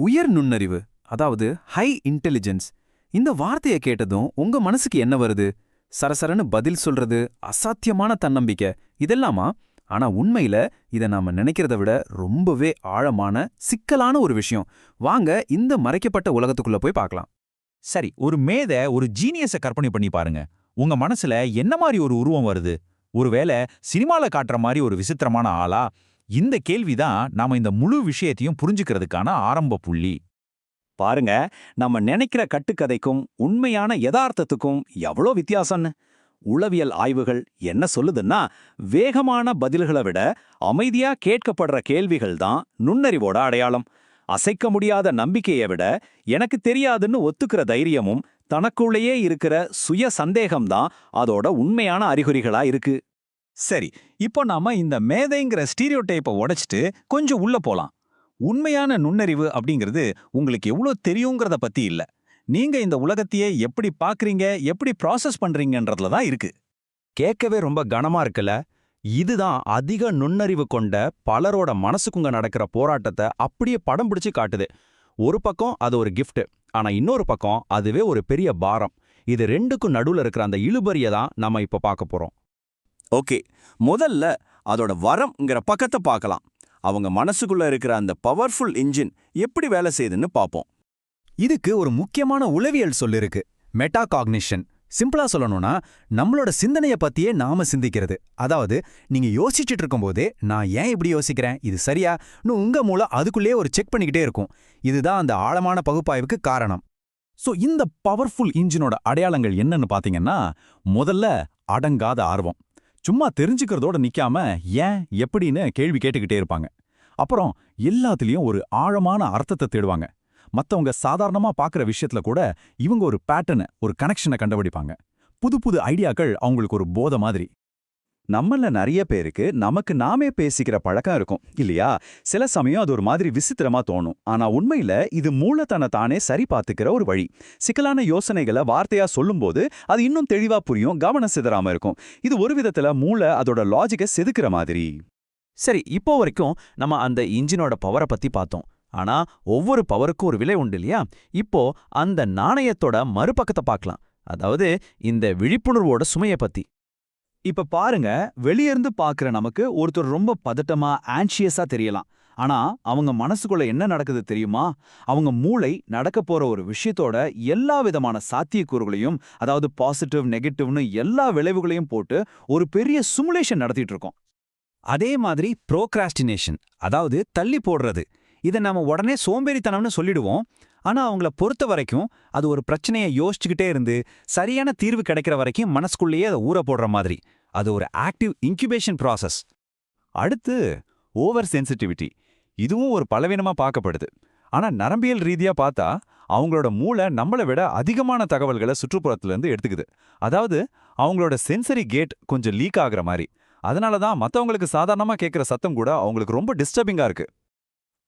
உயர் நுண்ணறிவு, அதாவது ஹை இன்டெலிஜென்ஸ், இந்த வார்த்தையை கேட்டதும் உங்க மனசுக்கு என்ன வருது? சரசரன்னு பதில் சொல்றது, அசாத்தியமான தன்னம்பிக்கை, இதெல்லாமா? ஆனா உண்மையில இத நாம நினைக்கிறத விட ரொம்பவே ஆழமான சிக்கலான ஒரு விஷயம். வாங்க இந்த மறைக்கப்பட்ட உலகத்துக்குள்ள போய் பார்க்கலாம். சரி, ஒரு ஒரு ஜீனியஸ கற்பனை பண்ணி பாருங்க. உங்க மனசுல என்ன மாதிரி ஒரு உருவம் வருது? ஒருவேளை சினிமால காட்டுற மாதிரி ஒரு விசித்திரமான ஆளா? இந்த கேள்விதான் நாம இந்த முழு விஷயத்தையும் புரிஞ்சுக்கிறதுக்கான ஆரம்ப புள்ளி. பாருங்க, நம்ம நினைக்கிற கட்டுக்கதைக்கும் உண்மையான யதார்த்தத்துக்கும் எவ்வளோ வித்தியாசம்னு. உளவியல் ஆய்வுகள் என்ன சொல்லுதுன்னா, வேகமான பதில்களை விட அமைதியா கேட்கப்படுற கேள்விகள் தான் நுண்ணறிவோட அடையாளம். அசைக்க முடியாத நம்பிக்கையை விட எனக்கு தெரியாதுன்னு ஒத்துக்கிற தைரியமும் தனக்குள்ளேயே இருக்கிற சுய சந்தேகம்தான் அதோட உண்மையான அறிகுறிகளா இருக்கு. சரி, இப்போ நாம இந்த மேதைங்கிற ஸ்டீரியோடைப்பை உடைச்சிட்டு கொஞ்சம் உள்ள போலாம். உண்மையான நுண்ணறிவு அப்படிங்கிறது உங்களுக்கு எவ்வளோ தெரியுங்கிறத பத்தி இல்ல, நீங்க இந்த உலகத்தையே எப்படி பாக்குறீங்க, எப்படி ப்ராசஸ் பண்றீங்கன்றதுல தான் இருக்கு. கேட்கவே ரொம்ப கனமா இருக்குல்ல? இதுதான் அதிக நுண்ணறிவு கொண்ட பலரோட மனசுக்குங்க நடக்கிற போராட்டத்தை அப்படியே படம் பிடிச்சு காட்டுது. ஒரு பக்கம் அது ஒரு கிஃப்ட், ஆனா இன்னொரு பக்கம் அதுவே ஒரு பெரிய பாரம். இது ரெண்டுக்கும் நடுவுல இருக்கிற அந்த இழுபறியை தான் நம்ம இப்ப பார்க்க போறோம். ஓகே, முதல்ல அதோட வரம்ங்கிற பக்கத்தை பார்க்கலாம். அவங்க மனசுக்குள்ள இருக்கிற அந்த பவர்ஃபுல் இன்ஜின் எப்படி வேலை செய்யுதுன்னு பார்ப்போம். இதுக்கு ஒரு முக்கியமான உளவியல் சொல் இருக்கு, மெட்டாகாக்னிஷன். சிம்பிளா சொல்லணும்னா, நம்மளோட சிந்தனைய பத்தியே நாம சிந்திக்கிறது. அதாவது, நீங்க யோசிச்சுட்டு இருக்கும்போதே நான் ஏன் இப்படி யோசிக்கிறேன், இது சரியான்னு உங்க மூலம் அதுக்குள்ளேயே ஒரு செக் பண்ணிக்கிட்டே இருக்கும். இதுதான் அந்த ஆழமான பகுப்பாய்வுக்கு காரணம். சோ இந்த பவர்ஃபுல் இன்ஜினோட அடையாளங்கள் என்னன்னு பாத்தீங்கன்னா, முதல்ல அடங்காத ஆர்வம். சும்மா தெரிஞ்சுக்கிறதோட நிக்காம ஏன் எப்படின்னு கேள்வி கேட்டுக்கிட்டே இருப்பாங்க. அப்புறம் எல்லாத்துலயும் ஒரு ஆழமான அர்த்தத்தை தேடுவாங்க. மத்தவங்க சாதாரணமா பாக்குற விஷயத்துல கூட இவங்க ஒரு பேட்டர்னை, ஒரு கனெக்ஷனை கண்டுபிடிப்பாங்க. புது புது ஐடியாக்கள் அவங்களுக்கு ஒரு போதை மாதிரி. நம்மள நிறைய பேருக்கு நமக்கு நாமே பேசிக்கிற பழக்கம் இருக்கும் இல்லையா? சில சமயம் அது ஒரு மாதிரி விசித்திரமா தோணும். ஆனா உண்மையில இது மூலத்தன தானே சரி பார்த்துக்கிற ஒரு வழி. சிக்கலான யோசனைகளை வார்த்தையா சொல்லும்போது அது இன்னும் தெளிவா புரியும், கவனம் சிதறாம இருக்கும். இது ஒரு விதத்துல மூளை அதோட லாஜிக்கை செதுக்கிற மாதிரி. சரி, இப்போ வரைக்கும் நம்ம அந்த இன்ஜினோட பவரை பத்தி பார்த்தோம். ஆனா ஒவ்வொரு பவருக்கும் ஒரு விலை உண்டு இல்லையா? இப்போ அந்த நாணயத்தோட மறுபக்கத்தை பார்க்கலாம். அதாவது இந்த விழிப்புணர்வோட சுமையை பத்தி. இப்ப பாருங்க, வெளியிருந்து பாக்குற நமக்கு ஒருத்தர் ரொம்ப பதட்டமா, ஆன்ஷியஸா தெரியலாம். ஆனா அவங்க மனசுக்குள்ள என்ன நடக்குது தெரியுமா? அவங்க மூளை நடக்க போற ஒரு விஷயத்தோட எல்லா விதமான சாத்தியக்கூறுகளையும், அதாவது பாசிட்டிவ், நெகட்டிவ்னு எல்லா விளைவுகளையும் போட்டு ஒரு பெரிய சிமுலேஷன் நடத்திட்டு இருக்கோம். அதே மாதிரி ப்ரோக்ராஸ்டினேஷன், அதாவது தள்ளி போடுறது. இதை நாம உடனே சோம்பேறித்தனம்னு சொல்லிடுவோம். ஆனா அவங்கள பொறுத்த வரைக்கும் அது ஒரு பிரச்சனையை யோசிச்சுக்கிட்டே இருந்து சரியான தீர்வு கிடைக்கிற வரைக்கும் மனசுக்குள்ளேயே அதை ஊற போடுற மாதிரி. அது ஒரு ஆக்டிவ் இன்குபேஷன் ப்ராசஸ். அடுத்து ஓவர் சென்சிட்டிவிட்டி. இதுவும் ஒரு பலவீனமா பார்க்கப்படுது. ஆனா நரம்பியல் ரீதியா பார்த்தா அவங்களோட மூளை நம்மளை விட அதிகமான தகவல்களை சுற்றுப்புறத்திலிருந்து எடுத்துக்குது. அதாவது அவங்களோட சென்சரி கேட் கொஞ்சம் லீக் ஆகுற மாதிரி. அதனால தான் மற்றவங்களுக்கு சாதாரணமா கேட்குற சத்தம் கூட அவங்களுக்கு ரொம்ப டிஸ்டர்பிங்கா இருக்கு.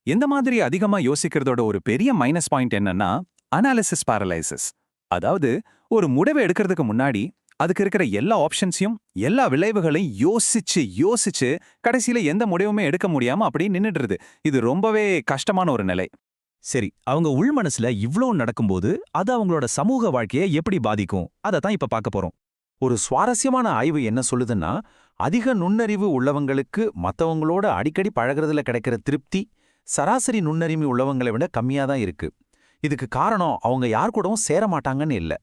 எந்த மாதிரி அதிகமா யோசிக்கிறதோட ஒரு பெரிய மைனஸ் பாயிண்ட் என்னன்னா, அனாலிசிஸ் பாரலைசிஸ். அதாவது, ஒரு முடிவை எடுக்கிறதுக்கு முன்னாடி அதுக்கு இருக்கிற எல்லா ஆப்ஷன்ஸையும், எல்லா விளைவுகளையும் யோசிச்சு கடைசியில எந்த முடிவுமே எடுக்க முடியாம அப்படி நின்னுடுறது. இது ரொம்பவே கஷ்டமான ஒரு நிலை. சரி, அவங்க உள் மனசுல இவ்ளோ நடக்கும்போது அது அவங்களோட சமூக வாழ்க்கையை எப்படி பாதிக்கும், அதை தான் இப்ப பார்க்க போறோம். ஒரு சுவாரஸ்யமான ஆய்வு என்ன சொல்லுதுன்னா, அதிக நுண்ணறிவு உள்ளவங்களுக்கு மத்தவங்களோட அடிக்கடி பழகுறதுல கிடைக்கிற திருப்தி சராசரி நுண்ணறிவு உள்ளவங்களை விட கம்மியா தான் இருக்கு. இதுக்கு காரணம் அவங்க யார் கூடவும் சேர மாட்டாங்கன்னு இல்ல.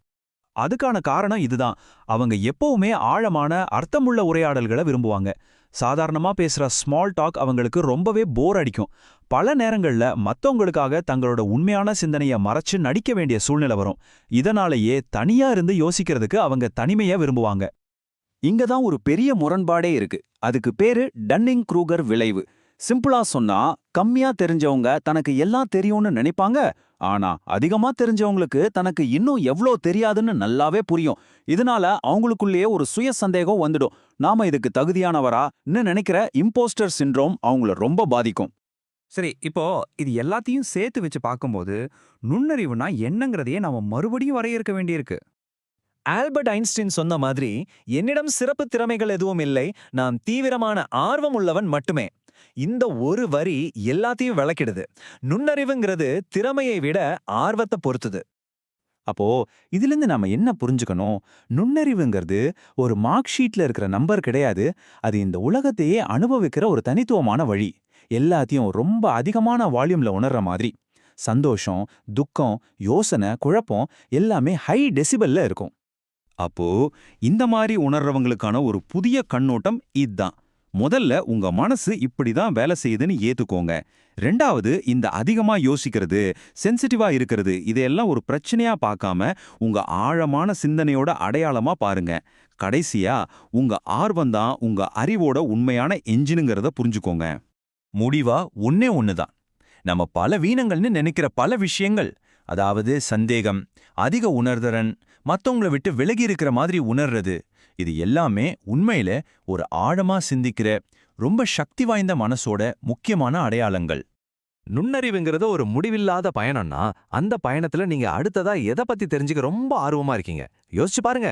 அதுக்கான காரணம் இதுதான். அவங்க எப்பவுமே ஆழமான அர்த்தமுள்ள உரையாடல்களை விரும்புவாங்க. சாதாரணமா பேசுற ஸ்மால் டாக் அவங்களுக்கு ரொம்பவே போர் அடிக்கும். பல நேரங்கள்ல மத்தவங்களுக்காக தங்களோட உண்மையான சிந்தனையை மறைச்சு நடிக்க வேண்டிய சூழ்நிலை வரும். இதனாலேயே தனியா இருந்து யோசிக்கிறதுக்கு அவங்க தனிமையா விரும்புவாங்க. இங்கதான் ஒரு பெரிய முரண்பாடே இருக்கு. அதுக்கு பேரு டன்னிங் க்ரூகர் விளைவு. சிம்பிளா சொன்னா, கம்மியா தெரிஞ்சவங்க தனக்கு எல்லாம் தெரியும்னு நினைப்பாங்க. ஆனா அதிகமா தெரிஞ்சவங்களுக்கு தனக்கு இன்னும் எவ்வளோ தெரியாதுன்னு நல்லாவே புரியும். இதனால அவங்களுக்குள்ளேயே ஒரு சுய சந்தேகம் வந்துடும். நாம இதுக்கு தகுதியானவரான்னு நினைக்கிற இம்போஸ்டர் சிண்ட்ரோம் அவங்கள ரொம்ப பாதிக்கும். சரி, இப்போ இது எல்லாத்தையும் சேர்த்து வச்சு பார்க்கும்போது நுண்ணறிவுனா என்னங்கிறதையே நாம மறுபடியும் வரையறுக்க வேண்டியிருக்கு. ஆல்பர்ட் ஐன்ஸ்டீன் சொன்ன மாதிரி, என்னிடம் சிறப்பு திறமைகள் எதுவும் இல்லை, நான் தீவிரமான ஆர்வம் உள்ளவன் மட்டுமே. இந்த ஒரு வரி எல்லாத்தையும் விளக்கிடுது. நுண்ணறிவுங்கிறது திறமையை விட ஆர்வத்தை பொறுத்தது. அப்போ இதிலிருந்து நாம என்ன புரிஞ்சுக்கணும்? நுண்ணறிவுங்கிறது ஒரு மார்க் ஷீட்ல இருக்கிற நம்பர் கிடையாது. அது இந்த உலகத்தையே அனுபவிக்கிற ஒரு தனித்துவமான வழி. எல்லாத்தையும் ரொம்ப அதிகமான வால்யூம்ல உணர்ற மாதிரி. சந்தோஷம், துக்கம், யோசனை, குழப்பம் எல்லாமே ஹை டெசிபல்ல இருக்கும். அப்போ இந்த மாதிரி உணர்றவங்களுக்கான ஒரு புதிய கண்ணோட்டம் இதான். முதல்ல உங்க மனசு இப்படிதான் வேலை செய்யுதுன்னு ஏத்துக்கோங்க. ரெண்டாவது, இந்த அதிகமா யோசிக்கிறது, சென்சிட்டிவா இருக்கிறது, இதையெல்லாம் ஒரு பிரச்சனையா பார்க்காம உங்க ஆழமான சிந்தனையோட அடையாளமா பாருங்க. கடைசியா, உங்க ஆர்வம்தான் உங்க அறிவோட உண்மையான என்ஜினுங்கிறத புரிஞ்சுக்கோங்க. முடிவா ஒண்ணே ஒண்ணுதான். நம்ம பல வீணங்கள்னு நினைக்கிற பல விஷயங்கள், அதாவது சந்தேகம், அதிக உணர்திறன், மத்தவங்கள விட்டு விலகி இருக்கிற மாதிரி உணர்றது, இது எல்லாமே உண்மையில ஒரு ஆழமா சிந்திக்கிற ரொம்ப சக்தி வாய்ந்த மனசோட முக்கியமான அடையாளங்கள். நுண்ணறிவுங்கிறது ஒரு முடிவில்லாத பயணம்னா, அந்த பயணத்துல நீங்க அடுத்ததா எதை பத்தி தெரிஞ்சுக்க ரொம்ப ஆர்வமா இருக்கீங்க? யோசிச்சு பாருங்க.